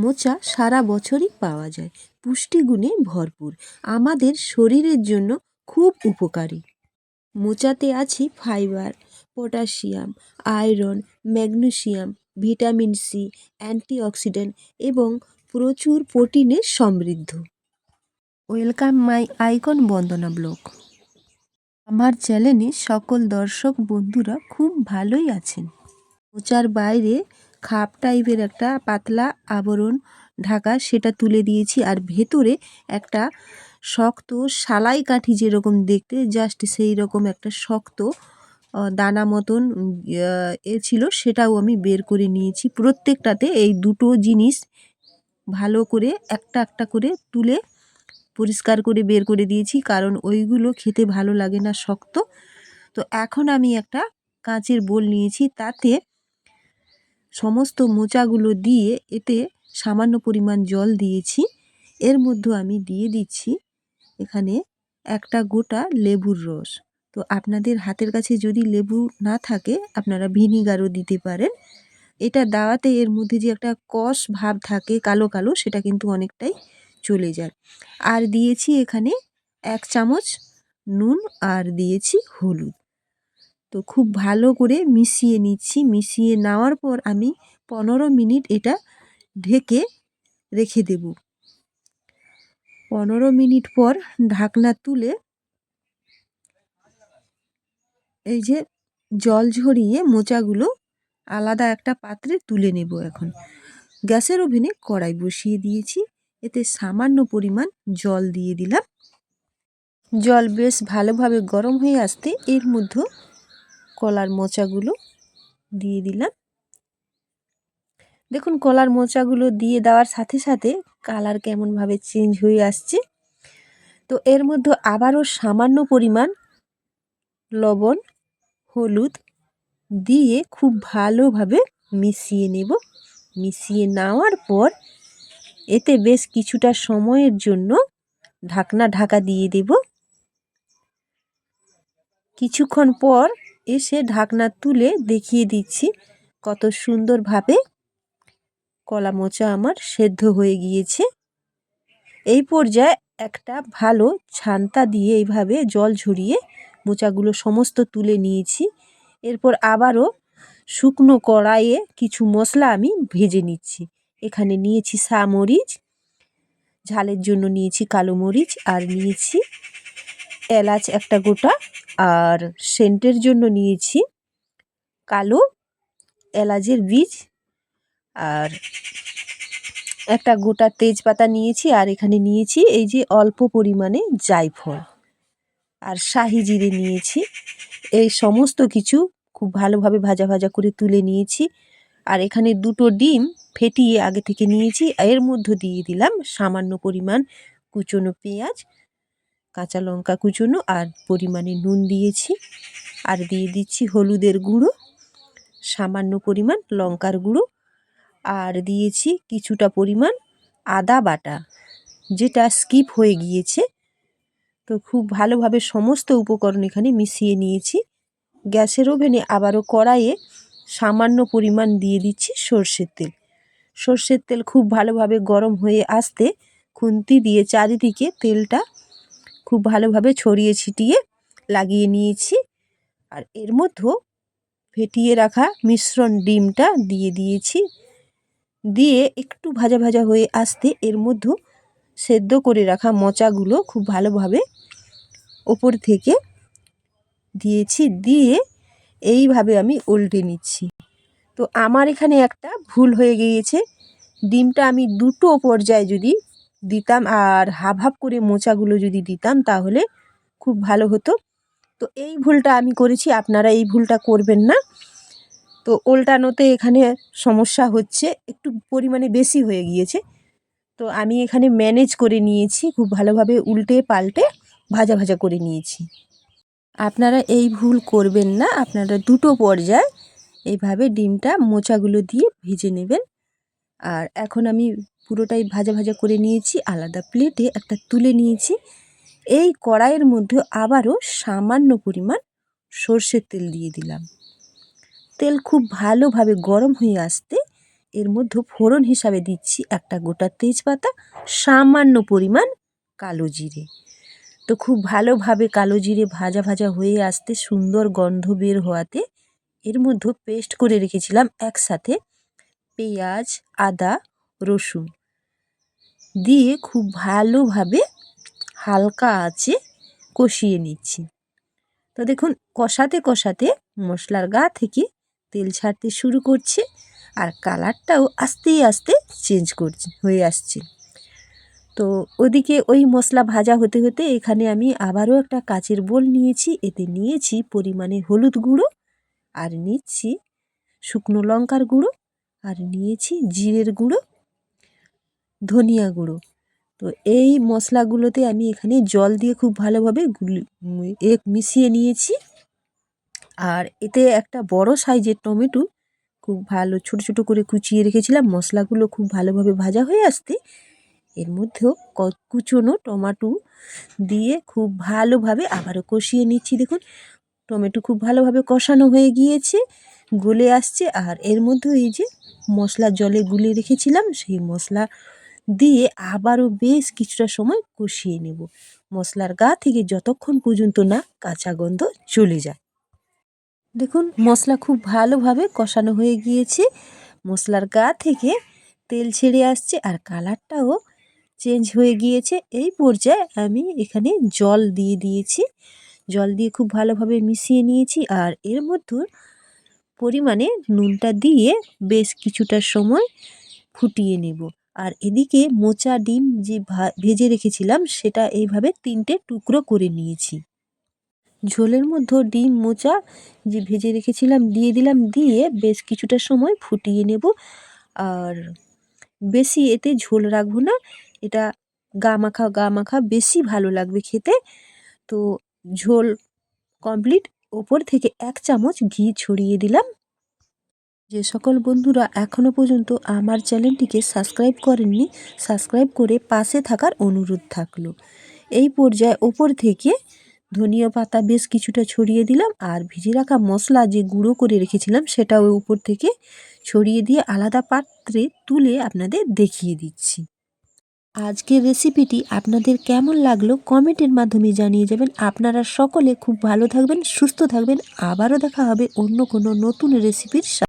মোচা সারা বছরই পাওয়া যায়, পুষ্টিগুণে ভরপুর, আমাদের শরীরের জন্য খুব উপকারী। মোচাতে আছে fibre, potassium, iron, magnesium, vitamin C, antioxidant এবং প্রচুর প্রোটিনে সমৃদ্ধ। Welcome my icon Bandana blog. আমার চ্যানেলে সকল দর্শক বন্ধুরা খুব ভালোই আছেন। মোচার বাইরে খাপ টাইপের একটা পাতলা আবরণ ঢাকা, সেটা তুলে দিয়েছি, আর ভেতরে একটা শক্ত সালাই কাঠি যেরকম দেখতে, জাস্ট সেই রকম একটা শক্ত দানা মতন ছিল, সেটাও আমি বের করে নিয়েছি। প্রত্যেকটাতে এই দুটো জিনিস ভালো করে একটা একটা করে তুলে পরিষ্কার করে বের করে দিয়েছি, কারণ ওইগুলো খেতে ভালো লাগে না, শক্ত। তো এখন আমি একটা কাঁচের বোল নিয়েছি, তাতে সমস্ত মোচাগুলো দিয়ে এতে সামান্য পরিমাণ জল দিয়েছি। এর মধ্যে আমি দিয়ে দিচ্ছি এখানে একটা গোটা লেবুর রস। তো আপনাদের হাতের কাছে যদি লেবু না থাকে আপনারা ভিনিগারও দিতে পারেন। এটা দেওয়াতে এর মধ্যে যে একটা কষ ভাব থাকে কালো কালো, সেটা কিন্তু অনেকটাই চলে যায়। আর দিয়েছি এখানে 1 চামচ নুন, আর দিয়েছি হলুদ। তো খুব ভালো করে মিশিয়ে নিচ্ছি। মিশিয়ে নেওয়ার পর আমি 15 মিনিট এটা ঢেকে রেখে দেব। 15 মিনিট পর ঢাকনা তুলে এই যে জল ঝরিয়ে মোচাগুলো আলাদা একটা পাত্রে তুলে নেব। এখন গ্যাসের ওভেনে কড়াই বসিয়ে দিয়েছি, এতে সামান্য পরিমাণ জল দিয়ে দিলাম। জল বেশ ভালোভাবে গরম হয়ে আসতে এর মধ্যে কলার মোচাগুলো দিয়ে দিলাম। দেখুন কলার মোচাগুলো দিয়ে দেওয়ার সাথে সাথে কালার কেমনভাবে চেঞ্জ হয়ে আসছে। তো এর মধ্যে আবারও সামান্য পরিমাণ লবণ, হলুদ দিয়ে খুব ভালোভাবে মিশিয়ে নেব। মিশিয়ে নেওয়ার পর এতে বেশ কিছুটা সময়ের জন্য ঢাকা দিয়ে দেব। কিছুক্ষণ পর এসে ঢাকনা তুলে দেখিয়ে দিচ্ছি কত সুন্দরভাবে কলা মোচা আমার সেদ্ধ হয়ে গিয়েছে। এই পর্যায়ে একটা ভালো ছান্তা দিয়ে এইভাবে জল ঝরিয়ে মোচাগুলো সমস্ত তুলে নিয়েছি। এরপর আবারও শুকনো কড়াইয়ে কিছু মশলা আমি ভেজে নিচ্ছি। এখানে নিয়েছি মরিচ, ঝালের জন্য নিয়েছি কালো মরিচ, আর নিয়েছি এলাচ একটা গোটা, আর সেন্টের জন্য নিয়েছি কালো এলাচের বীজ, আর একটা গোটা তেজপাতা নিয়েছি, আর এখানে নিয়েছি এই যে অল্প পরিমাণে জায়ফল, আর শাহি জিরে নিয়েছি। এই সমস্ত কিছু খুব ভালোভাবে ভাজা ভাজা করে তুলে নিয়েছি। আর এখানে দুটো ডিম ফেটিয়ে আগে থেকে নিয়েছি। এর মধ্যে দিয়ে দিলাম সামান্য পরিমাণ কুচনো পেঁয়াজ, কাঁচা লঙ্কা কুচনো, আর পরিমাণে নুন দিয়েছি। আর দিয়ে দিচ্ছি হলুদের গুঁড়ো, সামান্য পরিমাণ লঙ্কার গুঁড়ো, আর দিয়েছি কিছুটা পরিমাণ আদা বাটা, যেটা স্কিপ হয়ে গিয়েছে। তো খুব ভালোভাবে সমস্ত উপকরণ এখানে মিশিয়ে নিয়েছি। গ্যাসের ওভেনে আবারও কড়াইয়ে সামান্য পরিমাণ দিয়ে দিচ্ছি সর্ষের তেল। সর্ষের তেল খুব ভালোভাবে গরম হয়ে আসতে খুন্তি দিয়ে চারিদিকে তেলটা খুব ভালোভাবে ছড়িয়ে ছিটিয়ে লাগিয়ে নিয়েছি। আর এর মধ্যে ফেটিয়ে রাখা মিশ্রণ ডিমটা দিয়ে দিয়েছি। দিয়ে একটু ভাজা ভাজা হয়ে আসতে এর মধ্যে সেদ্ধ করে রাখা মোচাগুলো খুব ভালোভাবে ওপর থেকে দিয়েছি। দিয়ে এইভাবে আমি উল্টে নিচ্ছি। তো আমার এখানে একটা ভুল হয়ে গিয়েছে, ডিমটা আমি দুটো পর্যায়ে যদি দিতাম আর হাফ হাফ করে মোচাগুলো যদি দিতাম তাহলে খুব ভালো হতো। তো এই ভুলটা আমি করেছি, আপনারা এই ভুলটা করবেন না। তো উল্টানোতে এখানে সমস্যা হচ্ছে, একটু পরিমাণে বেশি হয়ে গিয়েছে। তো আমি এখানে ম্যানেজ করে নিয়েছি, খুব ভালোভাবে উল্টে পাল্টে ভাজা ভাজা করে নিয়েছি। আপনারা এই ভুল করবেন না, আপনারা দুটো পর্যায়ে এইভাবে ডিমটা মোচাগুলো দিয়ে ভেজে নেবেন। আর এখন আমি পুরোটাই ভাজা ভাজা করে নিয়েছি, আলাদা প্লেটে একটা তুলে নিয়েছি। এই কড়াইয়ের মধ্যে আবারও সামান্য পরিমাণ সর্ষের তেল দিয়ে দিলাম। তেল খুব ভালোভাবে গরম হয়ে আসতে এর মধ্যে ফোড়ন হিসাবে দিচ্ছি একটা গোটা তেজপাতা, সামান্য পরিমাণ কালো জিরে। তো খুব ভালোভাবে কালো জিরে ভাজা ভাজা হয়ে আসতে, সুন্দর গন্ধ বের হওয়াতে এর মধ্যে পেস্ট করে রেখেছিলাম একসাথে পেঁয়াজ, আদা, রসুন দিয়ে খুব ভালোভাবে হালকা আঁচে কষিয়ে নিচ্ছি। তো দেখুন কষাতে কষাতে মশলার গা থেকে তেল ছাড়তে শুরু করছে আর কালারটাও আস্তে আস্তে চেঞ্জ হয়ে আসছে। তো ওদিকে ওই মশলা ভাজা হতে হতে এখানে আমি আবারও একটা কাচের বোল নিয়েছি, এতে নিয়েছি পরিমাণে হলুদ গুঁড়ো, আর নিচ্ছি শুকনো লঙ্কার গুঁড়ো, আর নিয়েছি জিরের গুঁড়ো, ধনিয়া গুঁড়ো। তো এই মশলাগুলোতে আমি এখানে জল দিয়ে খুব ভালোভাবে মিশিয়ে নিয়েছি। আর এতে একটা বড় সাইজের টমেটো খুব ভালো ছোট ছোট করে কুচিয়ে রেখেছিলাম। মশলাগুলো খুব ভালোভাবে ভাজা হয়ে আসতে এর মধ্যেও কুচনো টমেটো দিয়ে খুব ভালোভাবে আবারও কষিয়ে নিচ্ছি। দেখুন টমেটো খুব ভালোভাবে কষানো হয়ে গিয়েছে, গলে আসছে। আর এর মধ্যে এই যে মশলা জলে গুলে রেখেছিলাম সেই মশলা দিয়ে আবারও বেশ কিছুটা সময় কষিয়ে নেব, মশলার গা থেকে যতক্ষণ পর্যন্ত না কাঁচা গন্ধ চলে যায়। দেখুন মশলা খুব ভালোভাবে কষানো হয়ে গিয়েছে, মশলার গা থেকে তেল ছেড়ে আসছে আর কালারটাও চেঞ্জ হয়ে গিয়েছে। এই পর্যায়ে আমি এখানে জল দিয়ে দিয়েছি, জল দিয়ে খুব ভালোভাবে মিশিয়ে নিয়েছি। আর এর মধ্যে পরিমাণে নুনটা দিয়ে বেশ কিছুটা সময় ফুটিয়ে নেব। আর এদিকে মোচা ডিম যে ভেজে রেখেছিলাম সেটা এইভাবে 3টে টুকরো করে নিয়েছি। ঝোলের মধ্যে ডিম মোচা যে ভেজে রেখেছিলাম দিয়ে দিলাম, দিয়ে বেশ কিছুটা সময় ফুটিয়ে নেব। আর বেশি এতে ঝোল রাখবো না, এটা গা মাখা বেশি ভালো লাগবে খেতে। তো ঝোল কমপ্লিট, ওপর থেকে 1 চামচ ঘি ছড়িয়ে দিলাম। যে সকল বন্ধুরা এখনও পর্যন্ত আমার চ্যানেলটিকে সাবস্ক্রাইব করেননি, সাবস্ক্রাইব করে পাশে থাকার অনুরোধ থাকলো। এই পর্যায়ে ওপর থেকে ধনিয়া পাতা বেশ কিছুটা ছড়িয়ে দিলাম, আর ভিজে রাখা মশলা যে গুঁড়ো করে রেখেছিলাম সেটাও উপর থেকে ছড়িয়ে দিয়ে আলাদা পাত্রে তুলে আপনাদের দেখিয়ে দিচ্ছি। আজকের রেসিপিটি আপনাদের কেমন লাগলো কমেন্টের মাধ্যমে জানিয়ে যাবেন। আপনারা সকলে খুব ভালো থাকবেন, সুস্থ থাকবেন। আবারও দেখা হবে অন্য কোনো নতুন রেসিপির সাথে।